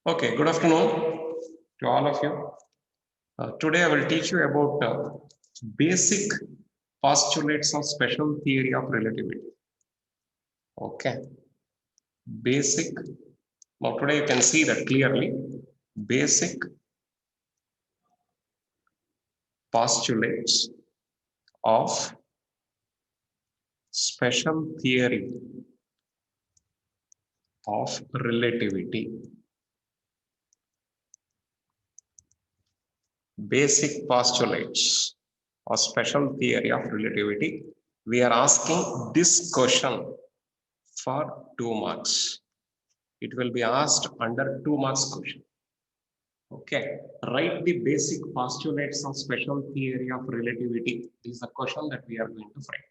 Okay, good afternoon to all of you. Today I will teach you about basic postulates of special theory of relativity. Okay, basic. Now today you can see that clearly. Basic postulates of special theory of relativity. Basic postulates of special theory of relativity. We are asking this question for 2 marks. It will be asked under 2 marks question. Okay, write the basic postulates of special theory of relativity. This is a question that we are going to frame.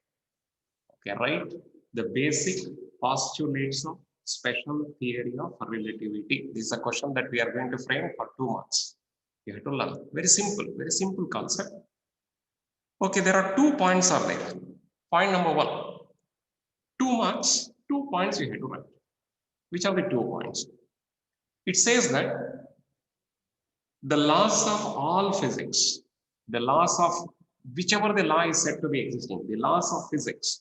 Okay, write the basic postulates of special theory of relativity. This is a question that we are going to frame for 2 marks. You have to learn. Very simple concept. Okay, there are 2 points are there. Point number 1, 2 marks, 2 points you have to write. Which are the 2 points? It says that the laws of all physics, the laws of whichever the law is said to be existing, the laws of physics,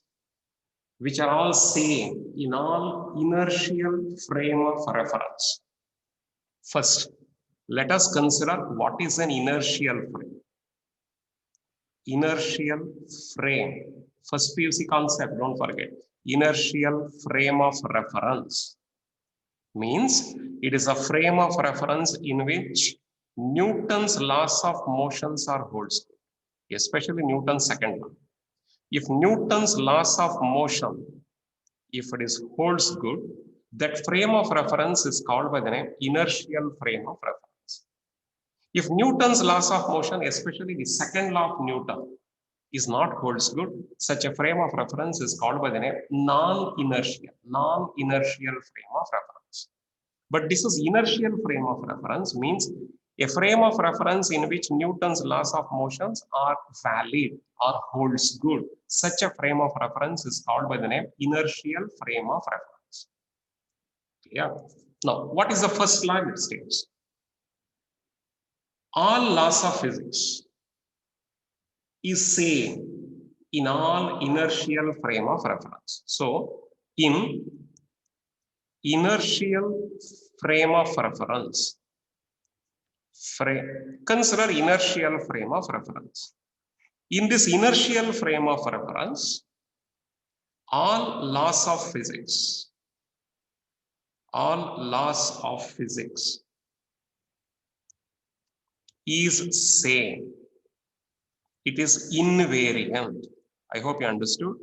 which are all same in all inertial frame of reference. First, let us consider what is an inertial frame. Inertial frame. First PUC concept, don't forget. Inertial frame of reference means it is a frame of reference in which Newton's laws of motions are holds, especially Newton's second law. If Newton's laws of motion, if it is holds good, that frame of reference is called by the name inertial frame of reference. If Newton's laws of motion, especially the second law of Newton, is not holds good, such a frame of reference is called by the name non-inertial frame of reference. But this is inertial frame of reference means a frame of reference in which Newton's laws of motions are valid or holds good. Such a frame of reference is called by the name inertial frame of reference. Yeah. Now, what is the first law it states? All laws of physics is same in all inertial frame of reference. So, in inertial frame of reference, consider inertial frame of reference. In this inertial frame of reference, all laws of physics is same. It is invariant. I hope you understood.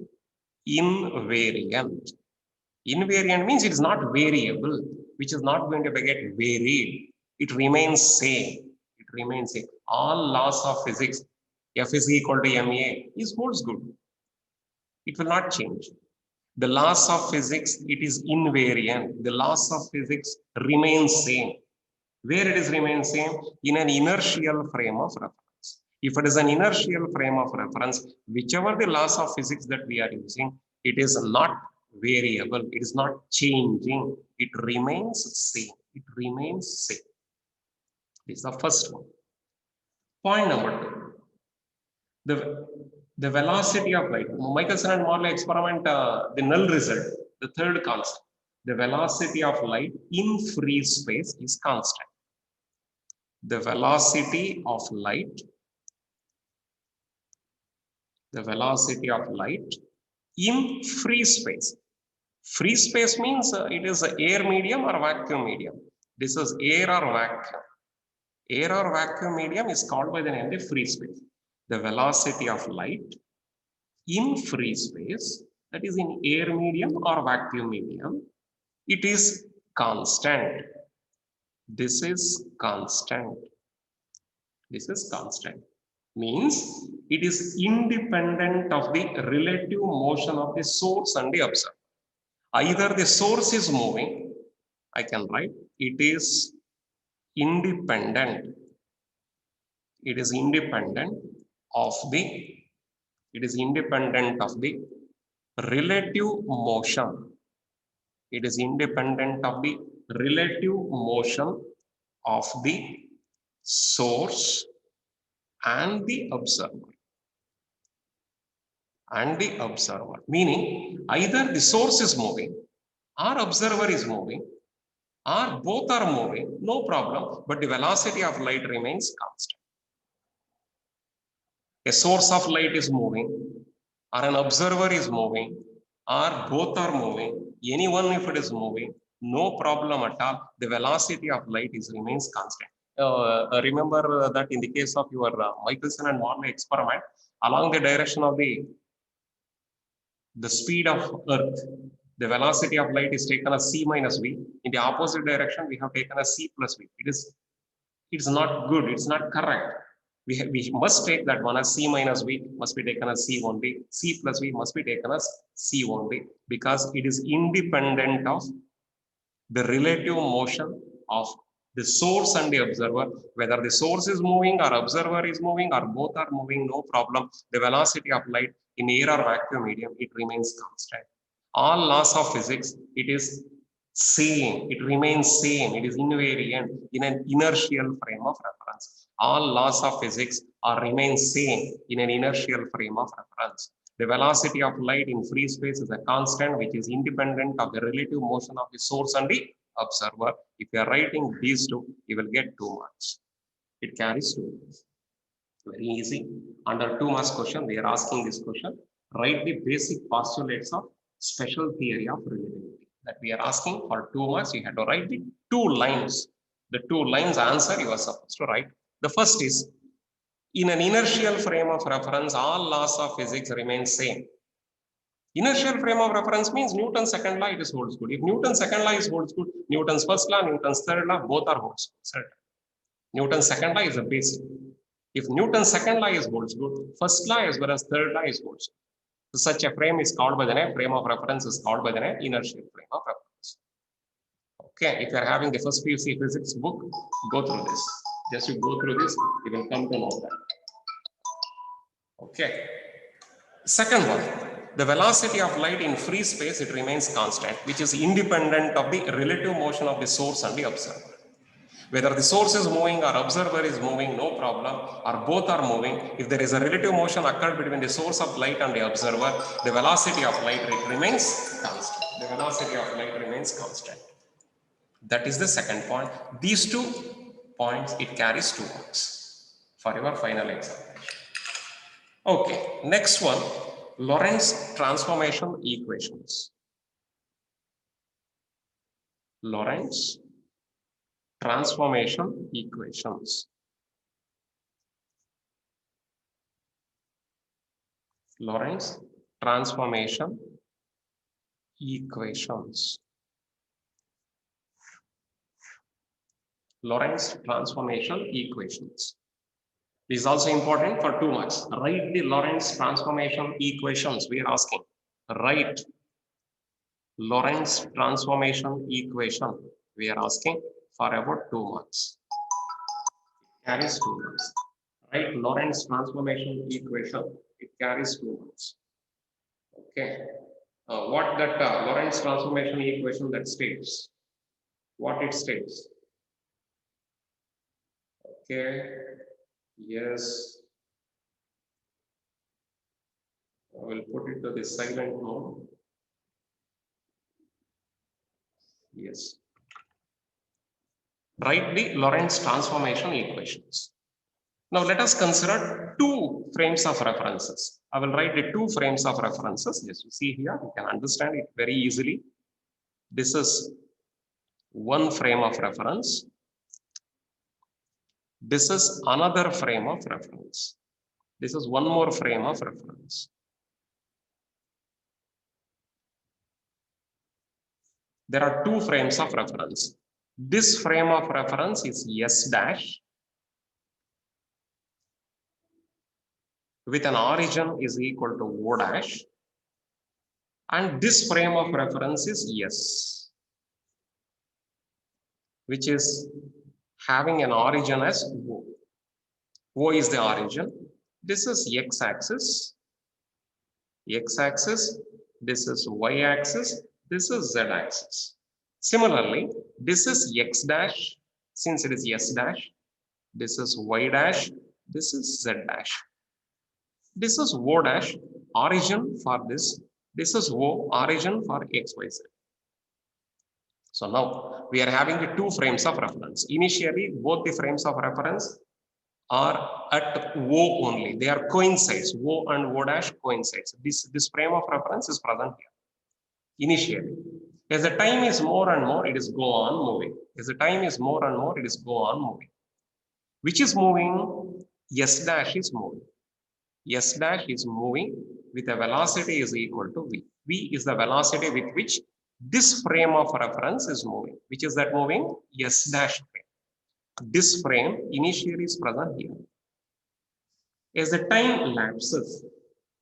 Invariant. Invariant means it is not variable, which is not going to get varied. It remains same. It remains same. All laws of physics, F is equal to ma, is holds good. It will not change. The laws of physics, it is invariant. The laws of physics remain same. Where it is remain same? In an inertial frame of reference. If it is an inertial frame of reference, whichever the laws of physics that we are using, it is not variable. It is not changing. It remains same. It remains same. This is the first one. Point number 2. The velocity of light. Michelson and Morley experiment, the null result, the third constant. The velocity of light in free space is constant. The velocity of light in free space. Free space means it is air medium or vacuum medium. This is air or vacuum. Air or vacuum medium is called by the name of free space. The velocity of light in free space, that is in air medium or vacuum medium, it is constant. This is constant. This is constant. Means it is independent of the relative motion of the source and the observer. Either the source is moving, I can write, it is independent. It is independent of the relative motion. It is independent of the relative motion of the source and the observer. Meaning either the source is moving or observer is moving or both are moving, no problem, but the velocity of light remains constant. A source of light is moving or an observer is moving or both are moving, anyone if it is moving, no problem at all, the velocity of light remains constant. Remember that in the case of your Michelson and Morley experiment, along the direction of the speed of Earth, the velocity of light is taken as c minus v. In the opposite direction, we have taken as c plus v. It's not good. It's not correct. We must take that one as c minus v must be taken as c only. C plus v must be taken as c only because it is independent of the relative motion of the source and the observer. Whether the source is moving or observer is moving or both are moving, no problem. The velocity of light in air or vacuum medium, it remains constant. All laws of physics, it is same, it remains same, it is invariant in an inertial frame of reference. All laws of physics remain same in an inertial frame of reference. The velocity of light in free space is a constant which is independent of the relative motion of the source and the observer. If you are writing these two, you will get 2 marks. It carries 2 marks. Very easy. Under 2 marks question, we are asking this question. Write the basic postulates of special theory of relativity. That we are asking for 2 marks. You have to write the 2 lines. The 2 lines answer you are supposed to write. The first is, in an inertial frame of reference, all laws of physics remain same. Inertial frame of reference means Newton's second law, it is holds good. If Newton's second law is holds good, Newton's first law, Newton's third law, both are holds good. Newton's second law is a basic. If Newton's second law is holds good, first law as well as third law is holds good. So such a frame is called by the name, frame of reference is called by the name inertial frame of reference. Okay, if you are having the first PUC physics book, go through this. Just you go through this, you will come to know that. Okay. Second one, the velocity of light in free space, it remains constant, which is independent of the relative motion of the source and the observer. Whether the source is moving or observer is moving, no problem, or both are moving. If there is a relative motion occurred between the source of light and the observer, the velocity of light remains constant. The velocity of light remains constant. That is the second point. These 2 points, it carries 2 marks for your final examination. Okay, next one, Lorentz transformation equations. Lorentz transformation equations. Lorentz transformation equations. Lorentz transformation equations. This is also important for 2 marks. Write the Lorentz transformation equations. We are asking. Write Lorentz transformation equation. We are asking for about 2 marks. It carries 2 marks. Write Lorentz transformation equation. It carries 2 marks. Okay. What that Lorentz transformation equation that states? What it states? Okay. Yes. I will put it to the silent mode. Yes. Write the Lorentz transformation equations. Now let us consider 2 frames of references. I will write the 2 frames of references. Yes, you see here, you can understand it very easily. This is one frame of reference. This is another frame of reference. This is one more frame of reference. There are 2 frames of reference. This frame of reference is S dash with an origin is equal to O dash. And this frame of reference is S, which is having an origin as O. O is the origin. This is x-axis. X-axis. This is y-axis. This is z-axis. Similarly, this is x dash. Since it is S dash, this is Y dash, this is Z dash. This is O dash, origin for this. This is O, origin for X, Y, Z. So now we are having the two frames of reference. Initially, both the frames of reference are at O only. They are coincides. O and O dash coincides. This frame of reference is present here. Initially. As the time is more and more, it is go on moving. As the time is more and more, it is go on moving. Which is moving? S dash is moving. S dash is moving with a velocity is equal to V. V is the velocity with which this frame of reference is moving. Which is that moving? S dash frame. This frame initially is present here. As the time lapses,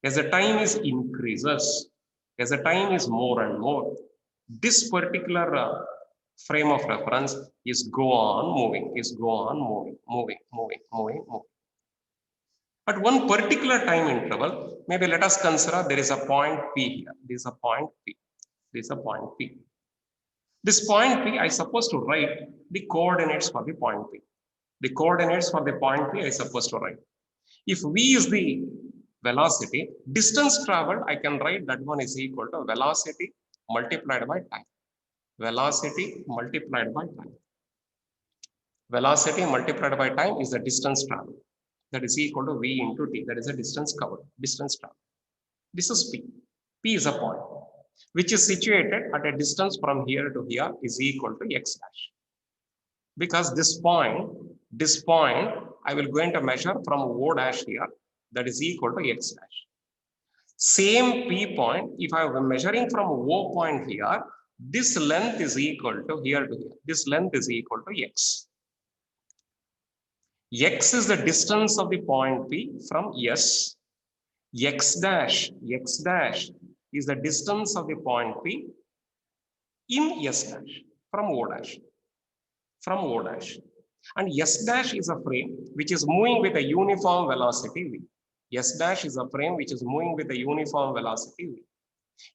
as the time is increases, as the time is more and more, this particular frame of reference is go on moving, moving. At one particular time interval, maybe let us consider there is a point P here. This is a point P. This is a point P. This point P, I suppose to write the coordinates for the point P. The coordinates for the point P, I suppose to write. If V is the velocity, distance traveled, I can write that one is equal to velocity multiplied by time. Velocity multiplied by time. Velocity multiplied by time is the distance traveled. That is equal to V into T. That is the distance covered, distance traveled. This is P. P is a point which is situated at a distance from here to here is equal to X dash. Because this point, I will going to measure from O dash here, that is equal to X dash. Same P point, if I am measuring from O point here, this length is equal to here to here. This length is equal to X. X is the distance of the point P from S. X dash is the distance of the point P in S dash from O dash. And S dash is a frame which is moving with a uniform velocity V. S dash is a frame which is moving with a uniform velocity V.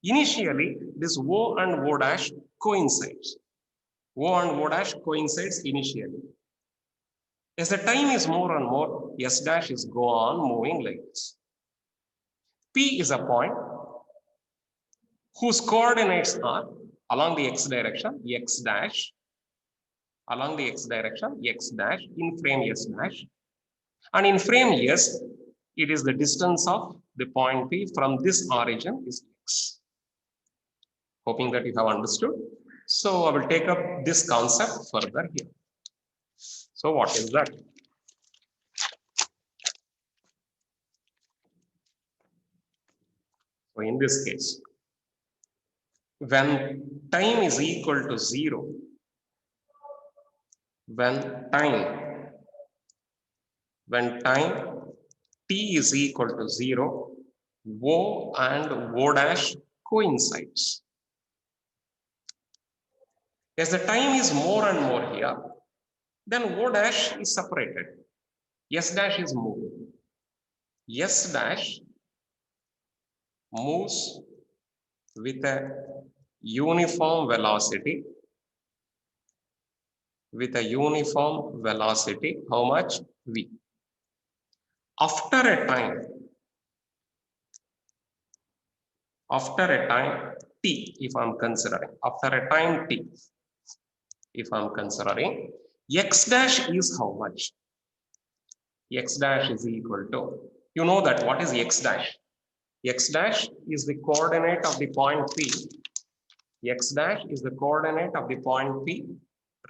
Initially, this O and O dash coincides. O and O dash coincides initially. As the time is more and more, S dash is go on moving like this. P is a point whose coordinates are along the X direction, X dash, along the X direction, X dash, in frame S dash. And in frame S, it is the distance of the point P from this origin is X. Hoping that you have understood. So I will take up this concept further here. So what is that? So in this case, when time is equal to 0, when time t is equal to 0, O and O dash coincides. As the time is more and more here, then O dash is separated. S dash is moving. S dash moves with a uniform velocity. How much? V. After a time t, if I'm considering, X dash is how much? X dash is equal to, you know that what is X dash? X dash is the coordinate of the point P. X dash is the coordinate of the point P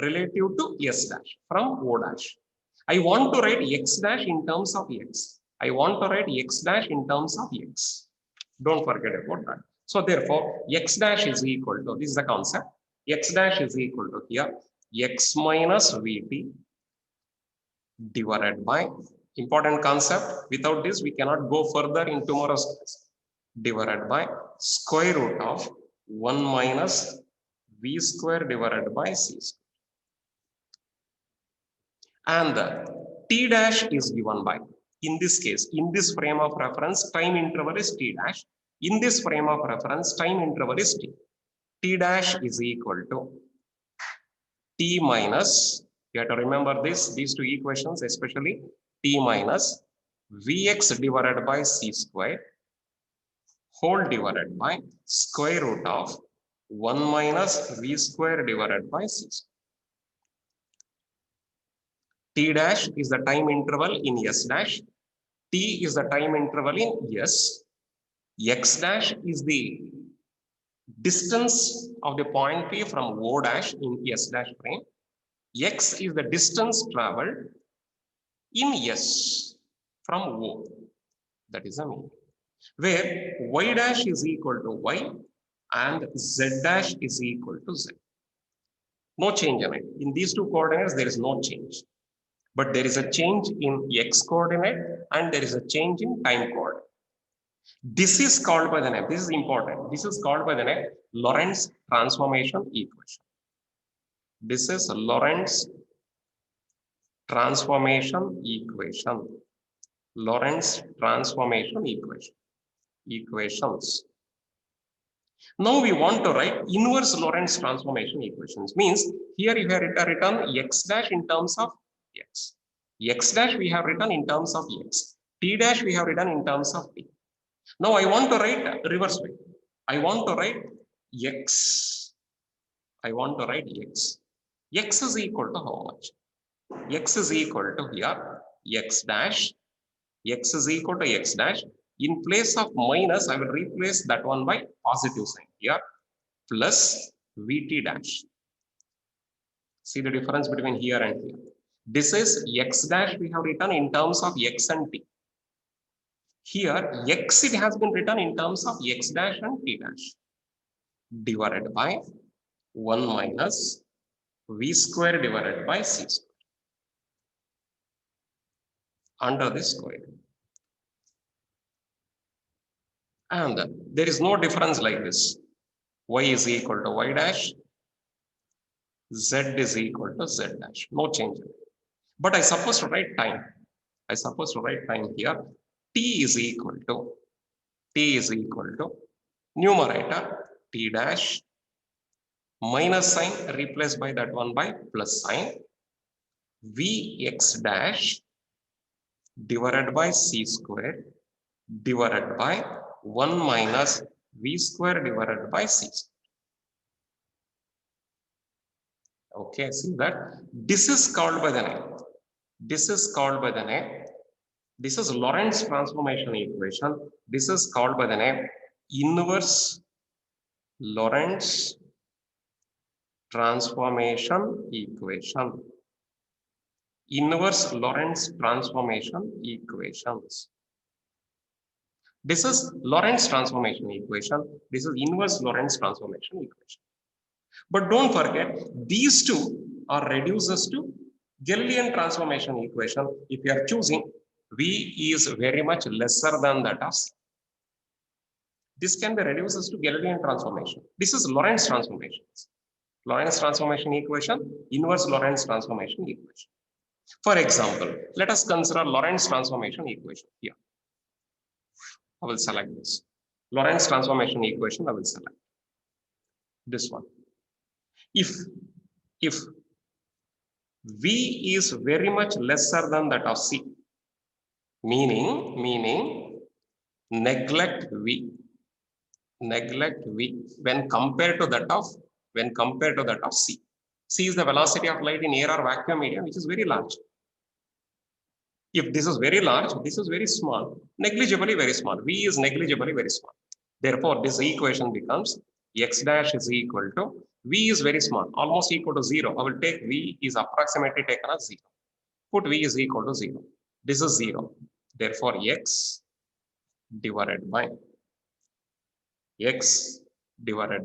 relative to S dash from O dash. I want to write X dash in terms of X. Don't forget about that. So therefore, X dash is equal to, this is the concept, X dash is equal to here, X minus Vt divided by, important concept, without this we cannot go further in tomorrow's class, divided by square root of 1 minus V square divided by C square. And the T dash is given by, in this case, in this frame of reference, time interval is T dash. In this frame of reference, time interval is T. T dash is equal to T minus, You have to remember these two equations, especially t minus Vx divided by c square whole divided by square root of 1 minus V square divided by c square. T dash is the time interval in S dash. T is the time interval in S. X dash is the distance of the point P from O dash in S dash frame. X is the distance traveled in S from O. That is a mean. Where Y dash is equal to Y and Z dash is equal to Z. No change in it. In these two coordinates, there is no change. But there is a change in X coordinate and there is a change in time coordinate. This is called by the name, this is important. This is called by the name Lorentz transformation equation. This is Lorentz transformation equation. Lorentz transformation equation. Equations. Now we want to write inverse Lorentz transformation equations. Means here you have written x dash in terms of x. X dash we have written in terms of x. T dash we have written in terms of t. Now I want to write reverse way. I want to write x. I want to write x. X is equal to how much? X is equal to here x dash. X is equal to x dash. In place of minus, I will replace that one by positive sign here, plus Vt dash. See the difference between here and here. This is x dash we have written in terms of x and t. Here, x it has been written in terms of x dash and t dash. Divided by 1 minus V square divided by c square. Under this square. And there is no difference like this. Y is equal to y dash. Z is equal to z dash. No change. But I suppose to write time. I suppose to write time here. T is equal to numerator t dash minus sign replaced by that one by plus sign Vx dash divided by c square divided by 1 minus V square divided by c square. Okay, see that? This is called by the name. This is called by the name. This is Lorentz transformation equation. This is called by the name inverse Lorentz transformation equation. Inverse Lorentz transformation equations. This is Lorentz transformation equation. This is inverse Lorentz transformation equation. But don't forget, these two are reduces to Galilean transformation equation. If you are choosing, V is very much lesser than that of C. This can be reduces to Galilean transformation. This is Lorentz transformation. Lorentz transformation equation, inverse Lorentz transformation equation. For example, let us consider Lorentz transformation equation here. I will select this. Lorentz transformation equation, I will select this one. If V is very much lesser than that of C, meaning neglect V when compared to that of C. C is the velocity of light in air or vacuum medium, which is very large. If this is very large, this is very small, negligibly very small. V is negligibly very small. Therefore, this equation becomes x dash is equal to V is very small, almost equal to 0. I will take V is approximately taken as 0. Put V is equal to 0. This is 0. Therefore, x divided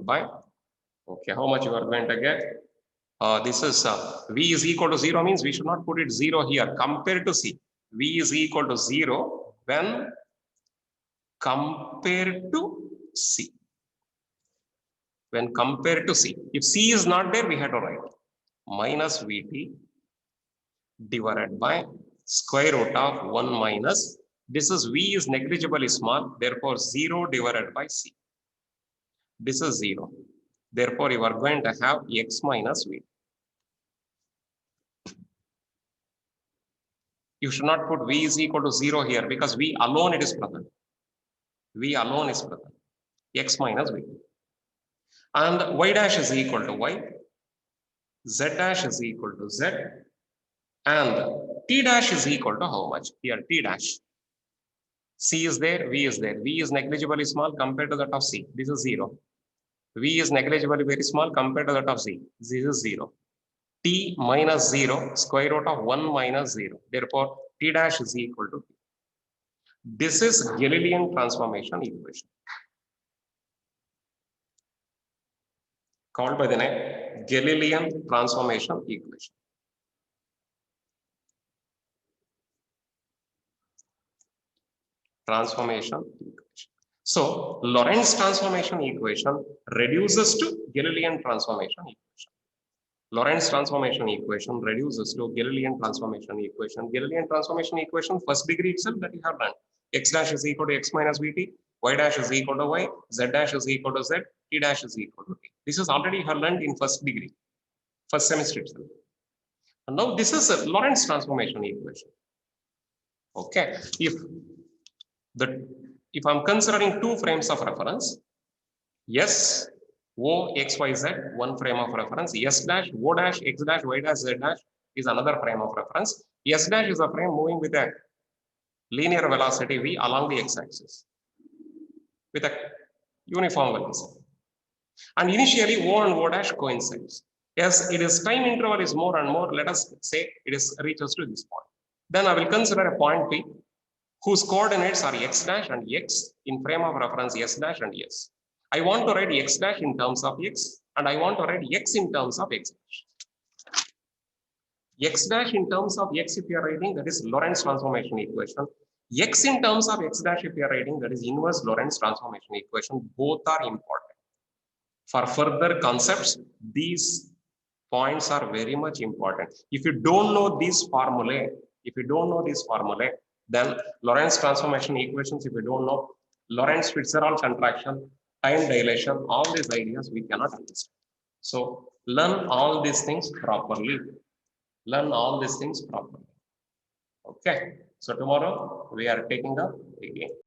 by, okay, how much you are going to get? This is V is equal to 0 means we should not put it 0 here compared to C. V is equal to 0 when compared to C. When compared to C. If C is not there, we have to write minus Vt divided by square root of 1 minus. This is V is negligibly small, therefore 0 divided by C. This is 0. Therefore, you are going to have x minus V. You should not put v is equal to 0 here because v alone it is present. V alone is present. X minus v. And y dash is equal to y. Z dash is equal to z. And t dash is equal to how much? Here t dash. C is there, V is there. V is negligibly small compared to that of C. This is 0. V is negligibly very small compared to that of Z. This is 0. T minus 0, square root of 1 minus 0. Therefore, T dash is equal to T. This is Galilean transformation equation, called by the name Galilean transformation equation. Transformation equation. So, Lorentz transformation equation reduces to Galilean transformation equation. Lorentz transformation equation reduces to Galilean transformation equation. Galilean transformation equation, first degree itself that you have done. X dash is equal to x minus vt, y dash is equal to y, z dash is equal to z, t dash is equal to t. This is already you have learned in first degree, first semester itself. And now this is a Lorentz transformation equation. Okay, if I'm considering two frames of reference, yes, O, X, Y, Z, one frame of reference. S dash, O dash, X dash, Y dash, Z dash is another frame of reference. S dash is a frame moving with a linear velocity V along the X-axis with a uniform velocity. And initially, O and O dash coincides. As it is time interval is more and more, let us say it is reaches to this point. Then I will consider a point P whose coordinates are X dash and X in frame of reference S dash and S. I want to write X dash in terms of X and I want to write X in terms of X dash. X dash in terms of X if you are writing, that is Lorentz transformation equation. X in terms of X dash if you are writing, that is inverse Lorentz transformation equation. Both are important. For further concepts, these points are very much important. If you don't know these formulae, then Lorentz transformation equations, if you don't know, Lorentz Fitzgerald contraction, time dilation, all these ideas we cannot understand. So learn all these things properly. Okay. So tomorrow we are taking up again.